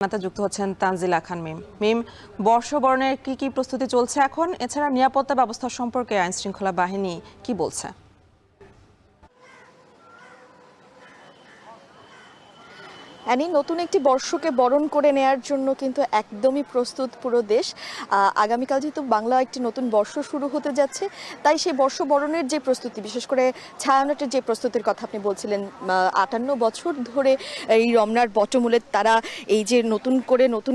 নাতে যুক্ত হচ্ছেন তানজিলা খান মিম। বর্ষবরণের কি প্রস্তুতি চলছে এখন? এছাড়া নিরাপত্তা ব্যবস্থা সম্পর্কে আইন শৃঙ্খলা বাহিনী কি বলছে? নতুন একটি বর্ষকে বরণ করে নেয়ার জন্য কিন্তু একদমই প্রস্তুত পুরো দেশ। আগামীকাল যেহেতু বাংলা একটি নতুন বর্ষ শুরু হতে যাচ্ছে, তাই সেই বর্ষবরণের যে প্রস্তুতি, বিশেষ করে ছায়ানটের যে প্রস্তুতির কথা আপনি বলছিলেন, ৫৮ বছর ধরে এই রমনার বটমূলে তারা এই যে নতুন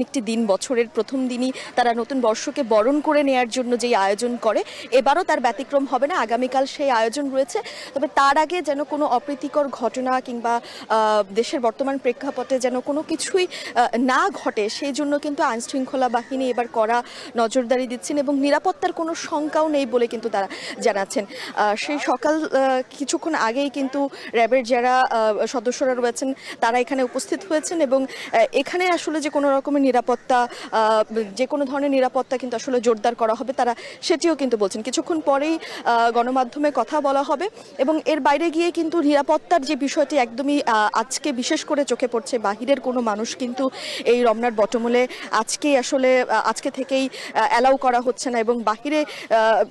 একটি দিন, বছরের প্রথম দিনই তারা নতুন বর্ষকে বরণ করে নেয়ার জন্য যেই আয়োজন করে, এবারও তার ব্যতিক্রম হবে না। আগামীকাল সেই আয়োজন রয়েছে। তবে তার আগে যেন কোনো অপ্রীতিকর ঘটনা কিংবা দেশের বর্তমান প্রেক্ষাপটে যেন কোনো কিছুই না ঘটে, সেই জন্য কিন্তু আইন শৃঙ্খলা বাহিনী এবার কড়া নজরদারি দিচ্ছেন এবং নিরাপত্তার কোনো শঙ্কাও নেই বলে কিন্তু তারা জানাচ্ছেন। সেই সকাল কিছুক্ষণ আগেই কিন্তু র্যাবের যারা সদস্যরা রয়েছেন তারা এখানে উপস্থিত হয়েছেন এবং এখানে আসলে যে কোনো রকমের নিরাপত্তা, যে কোনো ধরনের নিরাপত্তা কিন্তু আসলে জোরদার করা হবে, তারা সেটিও কিন্তু বলছেন। কিছুক্ষণ পরেই গণমাধ্যমে কথা বলা হবে এবং এর বাইরে গিয়ে কিন্তু নিরাপত্তার যে বিষয়টি একদমই আজকে বিশেষ করে চোখে পড়ছে। বাহিরের কোনো মানুষ কিন্তু এই রমনার বটমূলে আজকে থেকেই অ্যালাউ করা হচ্ছে না এবং বাহিরে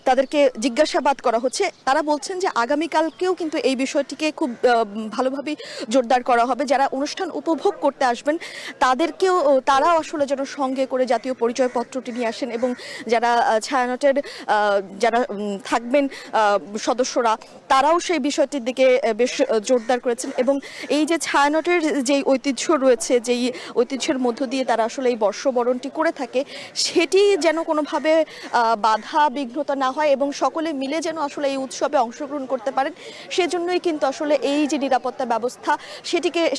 তাদেরকে জিজ্ঞাসাবাদ করা হচ্ছে। তারা বলছেন যে আগামীকালকেও কিন্তু এই বিষয়টিকে খুব ভালোভাবে জোরদার করা হবে। যারা অনুষ্ঠান উপভোগ করতে আসবেন তারাও আসলে যেন সঙ্গে করে জাতীয় পরিচয়পত্রটি নিয়ে আসেন এবং যারা ছায়ানটের যারা থাকবেন সদস্যরা, তারাও সেই বিষয়টির দিকে বেশ জোরদার করেছেন এবং এই যে ছায়ানটের যেই ঐতিহ্য রয়েছে, যেই ঐতিহ্যের মধ্য দিয়ে তারা আসলে এই বর্ষবরণটি করে থাকে, সেটি যেন কোনোভাবে বাধা বিঘ্নতা না হয় এবং সকলে মিলে যেন আসলে এই উৎসবে অংশগ্রহণ করতে পারেন, সেজন্যই কিন্তু আসলে এই যে নিরাপত্তা ব্যবস্থা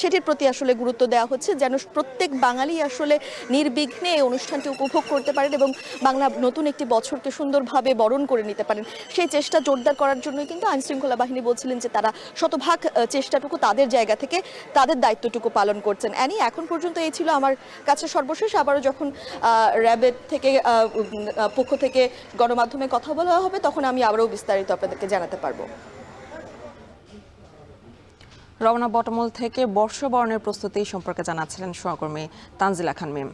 সেটির প্রতি আসলে গুরুত্ব দেওয়া হচ্ছে, যেন প্রত্যেক বাঙালি আসলে নির্বিঘ্নে এই অনুষ্ঠানটি উপভোগ করতে পারেন এবং বাংলা নতুন একটি বছরকে সুন্দরভাবে বরণ করে নিতে পারেন। সেই চেষ্টা জোরদার করার জন্যই কিন্তু আইন শৃঙ্খলা বাহিনী বলছিলেন যে তারা শতভাগ চেষ্টাটুকু তাদের জায়গা থেকে তাদের দায়িত্বটুকু পালন করছেন। এখন পর্যন্ত এই ছিল আমার কাছে সর্বশেষ। আবারও যখন র্যাবের পক্ষ থেকে গণমাধ্যমে কথা বলা হবে, তখন আমি আবারও বিস্তারিত আপনাদেরকে জানাতে পারবো। রমনা বটমূল থেকে বর্ষবরণের প্রস্তুতি সম্পর্কে জানাচ্ছিলেন সহকর্মী তানজিলা খান মিম।